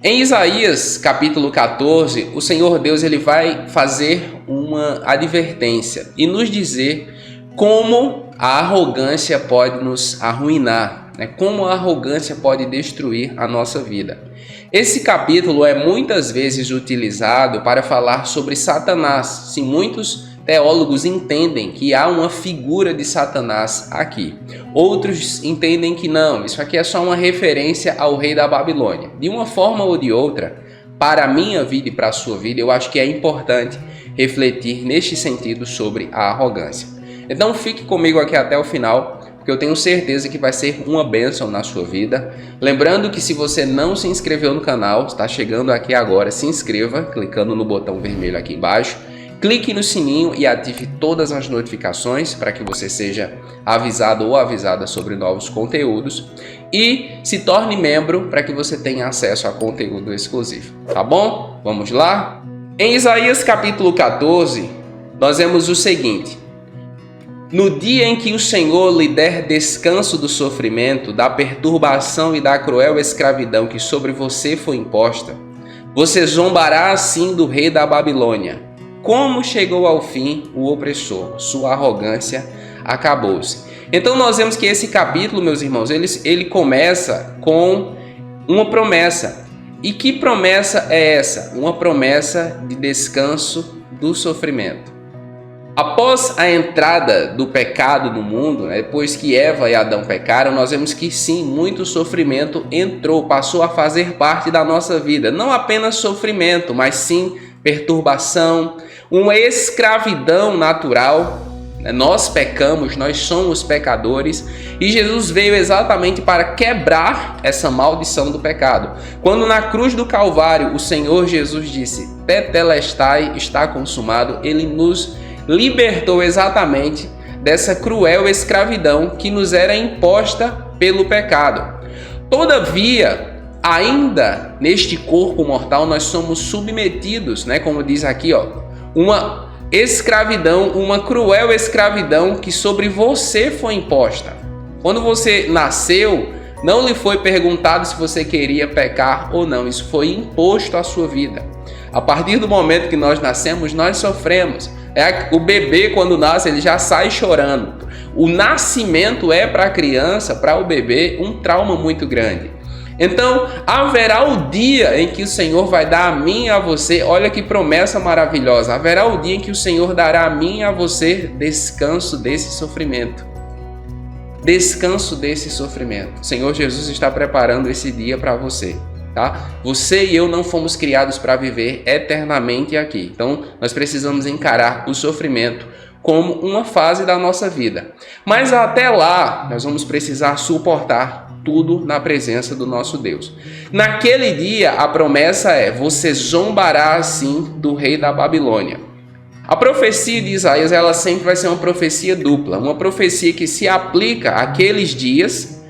Em Isaías capítulo 14, o Senhor Deus ele vai fazer uma advertência e nos dizer como a arrogância pode nos arruinar, né? Como a arrogância pode destruir a nossa vida. Esse capítulo é muitas vezes utilizado para falar sobre Satanás. Sim, muitos teólogos entendem que há uma figura de Satanás aqui. Outros entendem que não, isso aqui é só uma referência ao rei da Babilônia. De uma forma ou de outra, para a minha vida e para a sua vida, eu acho que é importante refletir neste sentido sobre a arrogância. Então fique comigo aqui até o final, porque eu tenho certeza que vai ser uma bênção na sua vida. Lembrando que se você não se inscreveu no canal, está chegando aqui agora, se inscreva, clicando no botão vermelho aqui embaixo. Clique no sininho e ative todas as notificações para que você seja avisado ou avisada sobre novos conteúdos. E se torne membro para que você tenha acesso a conteúdo exclusivo. Tá bom? Vamos lá? Em Isaías capítulo 14, nós vemos o seguinte. No dia em que o Senhor lhe der descanso do sofrimento, da perturbação e da cruel escravidão que sobre você foi imposta, você zombará assim do rei da Babilônia. Como chegou ao fim o opressor, sua arrogância acabou-se. Então nós vemos que esse capítulo, meus irmãos, ele começa com uma promessa. E que promessa é essa? Uma promessa de descanso do sofrimento. Após a entrada do pecado no mundo, depois que Eva e Adão pecaram, nós vemos que sim, muito sofrimento entrou, passou a fazer parte da nossa vida. Não apenas sofrimento, mas sim perturbação, uma escravidão natural. Nós pecamos, nós somos pecadores e Jesus veio exatamente para quebrar essa maldição do pecado. Quando na cruz do Calvário o Senhor Jesus disse, Tetelestai, está consumado, ele nos libertou exatamente dessa cruel escravidão que nos era imposta pelo pecado. Todavia, ainda neste corpo mortal nós somos submetidos, como diz aqui, uma escravidão, uma cruel escravidão que sobre você foi imposta. Quando você nasceu, não lhe foi perguntado se você queria pecar ou não, isso foi imposto à sua vida. A partir do momento que nós nascemos, nós sofremos. O bebê, quando nasce, ele já sai chorando. O nascimento é para a criança, para o bebê, um trauma muito grande. Então, haverá o dia em que o Senhor vai dar a mim e a você, olha que promessa maravilhosa, haverá o dia em que o Senhor dará a mim e a você descanso desse sofrimento. Descanso desse sofrimento. O Senhor Jesus está preparando esse dia para você. Tá? Você e eu não fomos criados para viver eternamente aqui. Então, nós precisamos encarar o sofrimento como uma fase da nossa vida. Mas até lá, nós vamos precisar suportar tudo na presença do nosso Deus. Naquele dia, a promessa é, você zombará assim do rei da Babilônia. A profecia de Isaías, ela sempre vai ser uma profecia dupla. Uma profecia que se aplica àqueles dias,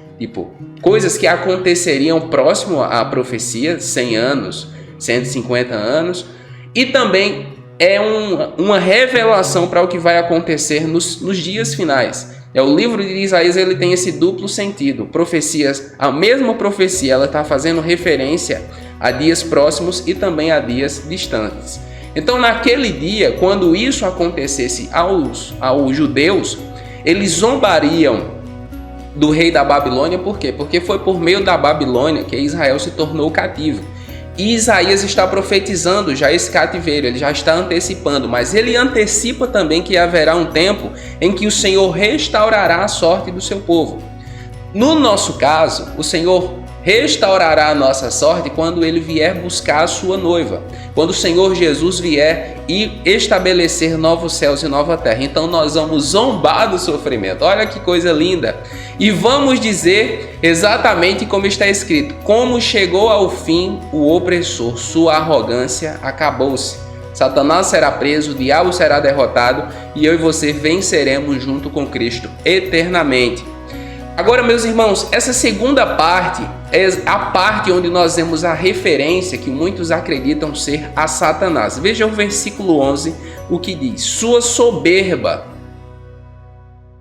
coisas que aconteceriam próximo à profecia, 100 anos, 150 anos, e também é uma revelação para o que vai acontecer nos dias finais. O livro de Isaías ele tem esse duplo sentido. Profecias, a mesma profecia ela está fazendo referência a dias próximos e também a dias distantes. Então, naquele dia, quando isso acontecesse aos judeus, eles zombariam do rei da Babilônia. Por quê? Porque foi por meio da Babilônia que Israel se tornou cativo. E Isaías está profetizando já esse cativeiro, ele já está antecipando, mas ele antecipa também que haverá um tempo em que o Senhor restaurará a sorte do seu povo. No nosso caso, o Senhor restaurará a nossa sorte quando ele vier buscar a sua noiva, quando o Senhor Jesus vier e estabelecer novos céus e nova terra. Então nós vamos zombar do sofrimento. Olha que coisa linda! E vamos dizer exatamente como está escrito: como chegou ao fim o opressor, sua arrogância acabou-se. Satanás será preso, o diabo será derrotado e eu e você venceremos junto com Cristo eternamente. Agora, meus irmãos, essa segunda parte é a parte onde nós vemos a referência que muitos acreditam ser a Satanás. Veja o versículo 11, o que diz: sua soberba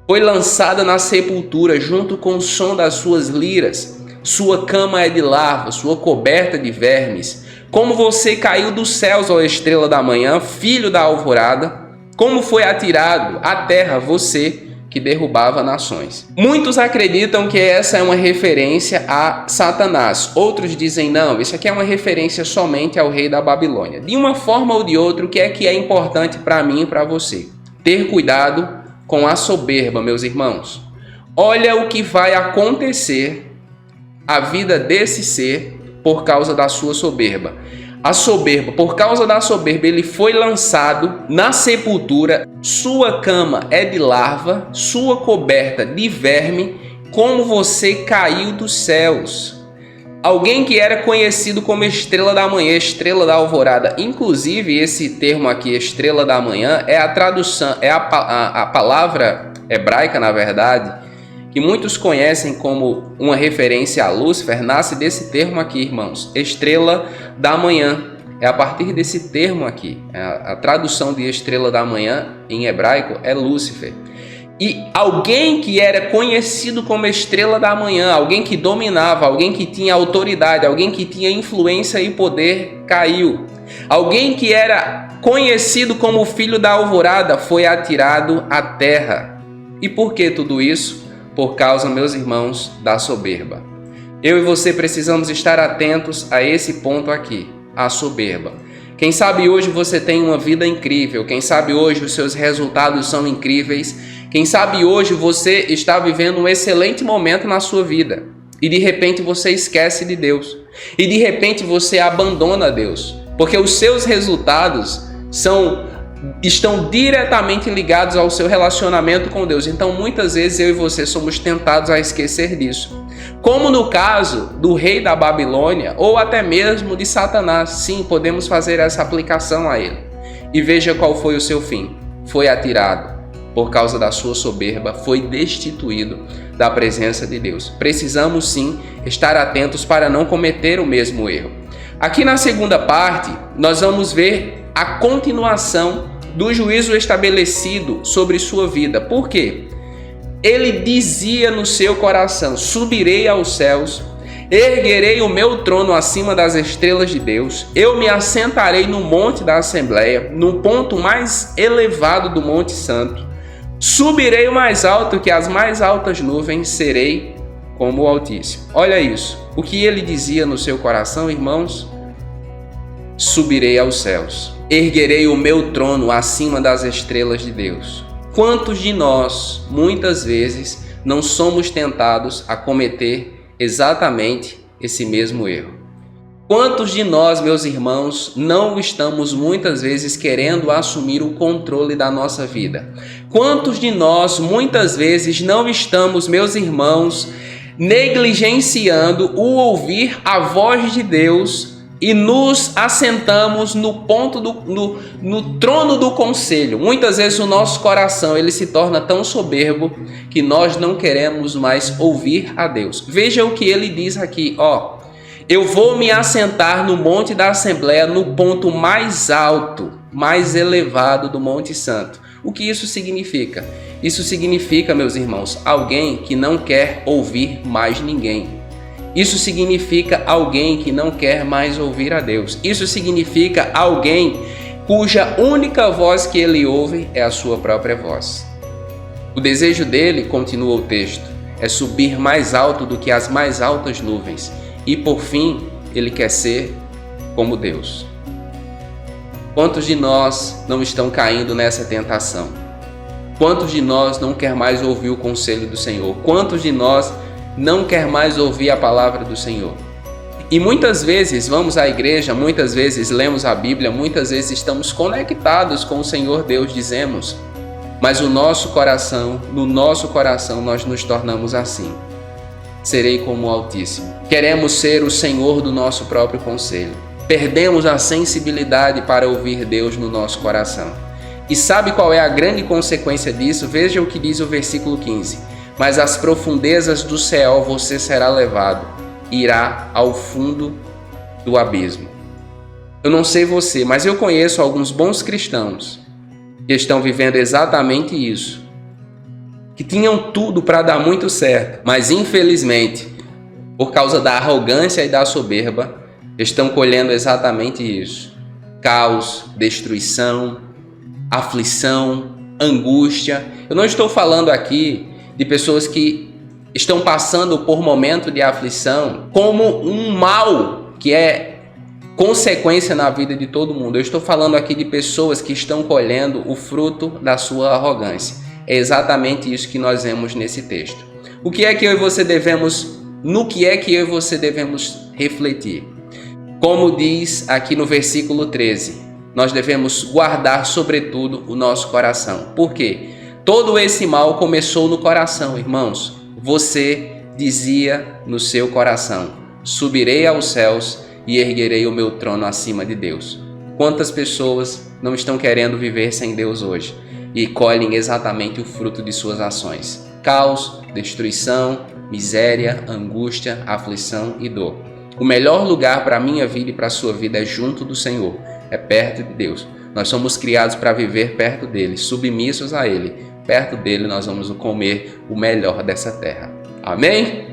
foi lançada na sepultura junto com o som das suas liras. sua cama é de larva, sua coberta de vermes. Como você caiu dos céus, ó estrela da manhã, filho da alvorada, como foi atirado à terra você que derrubava nações. Muitos acreditam que essa é uma referência a Satanás. Outros dizem, não, isso aqui é uma referência somente ao rei da Babilônia. De uma forma ou de outra, o que é importante para mim e para você? Ter cuidado com a soberba, meus irmãos. Olha o que vai acontecer à vida desse ser por causa da sua soberba. A soberba, por causa da soberba, ele foi lançado na sepultura. Sua cama é de larva, sua coberta de verme, como você caiu dos céus. Alguém que era conhecido como estrela da manhã, estrela da alvorada. Inclusive, esse termo aqui, estrela da manhã, é a tradução, é a palavra hebraica, na verdade, que muitos conhecem como uma referência a Lúcifer, nasce desse termo aqui, irmãos, estrela da manhã. É a partir desse termo aqui. A tradução de estrela da manhã em hebraico é Lúcifer. E alguém que era conhecido como estrela da manhã, alguém que dominava, alguém que tinha autoridade, alguém que tinha influência e poder, caiu. Alguém que era conhecido como filho da alvorada foi atirado à terra. E por que tudo isso? Por causa, meus irmãos, da soberba. Eu e você precisamos estar atentos a esse ponto aqui, a soberba. Quem sabe hoje você tem uma vida incrível, quem sabe hoje os seus resultados são incríveis, quem sabe hoje você está vivendo um excelente momento na sua vida e de repente você esquece de Deus e de repente você abandona Deus, porque os seus resultados estão diretamente ligados ao seu relacionamento com Deus. Então muitas vezes eu e você somos tentados a esquecer disso. Como no caso do rei da Babilônia ou até mesmo de Satanás. Sim, podemos fazer essa aplicação a ele. E veja qual foi o seu fim. Foi atirado por causa da sua soberba, foi destituído da presença de Deus. Precisamos sim estar atentos para não cometer o mesmo erro. Aqui na segunda parte, nós vamos ver a continuação do juízo estabelecido sobre sua vida. Por quê? Ele dizia no seu coração: subirei aos céus, erguerei o meu trono acima das estrelas de Deus, eu me assentarei no monte da Assembleia, no ponto mais elevado do Monte Santo, subirei o mais alto que as mais altas nuvens, serei como o Altíssimo. Olha isso, o que ele dizia no seu coração, irmãos? Subirei aos céus, erguerei o meu trono acima das estrelas de Deus. Quantos de nós, muitas vezes, não somos tentados a cometer exatamente esse mesmo erro? Quantos de nós, meus irmãos, não estamos muitas vezes querendo assumir o controle da nossa vida? Quantos de nós, muitas vezes, não estamos, meus irmãos, negligenciando o ouvir a voz de Deus e nos assentamos no trono do conselho? Muitas vezes o nosso coração ele se torna tão soberbo que nós não queremos mais ouvir a Deus. Veja o que ele diz aqui, ó. Eu vou me assentar no monte da Assembleia, no ponto mais alto, mais elevado do Monte Santo. O que isso significa? Isso significa, meus irmãos, alguém que não quer ouvir mais ninguém. Isso significa alguém que não quer mais ouvir a Deus. Isso significa alguém cuja única voz que ele ouve é a sua própria voz. O desejo dele, continua o texto, é subir mais alto do que as mais altas nuvens. E por fim, ele quer ser como Deus. Quantos de nós não estão caindo nessa tentação? Quantos de nós não quer mais ouvir o conselho do Senhor? Quantos de nós não quer mais ouvir a palavra do Senhor? E muitas vezes vamos à igreja, muitas vezes lemos a Bíblia, muitas vezes estamos conectados com o Senhor Deus, dizemos, mas no nosso coração nós nos tornamos assim. Serei como o Altíssimo. Queremos ser o Senhor do nosso próprio conselho. Perdemos a sensibilidade para ouvir Deus no nosso coração. E sabe qual é a grande consequência disso? Veja o que diz o versículo 15. Mas às profundezas do céu você será levado, irá ao fundo do abismo. Eu não sei você, mas eu conheço alguns bons cristãos que estão vivendo exatamente isso, que tinham tudo para dar muito certo, mas infelizmente, por causa da arrogância e da soberba, estão colhendo exatamente isso: caos, destruição, aflição, angústia. Eu não estou falando aqui de pessoas que estão passando por momento de aflição como um mal que é consequência na vida de todo mundo. Eu estou falando aqui de pessoas que estão colhendo o fruto da sua arrogância. É exatamente isso que nós vemos nesse texto. No que é que eu e você devemos refletir? Como diz aqui no versículo 13, nós devemos guardar sobretudo o nosso coração. Por quê? Todo esse mal começou no coração, irmãos. Você dizia no seu coração: subirei aos céus e erguerei o meu trono acima de Deus. Quantas pessoas não estão querendo viver sem Deus hoje e colhem exatamente o fruto de suas ações? Caos, destruição, miséria, angústia, aflição e dor. O melhor lugar para a minha vida e para a sua vida é junto do Senhor, é perto de Deus. Nós somos criados para viver perto dele, submissos a ele. Perto dele nós vamos comer o melhor dessa terra. Amém?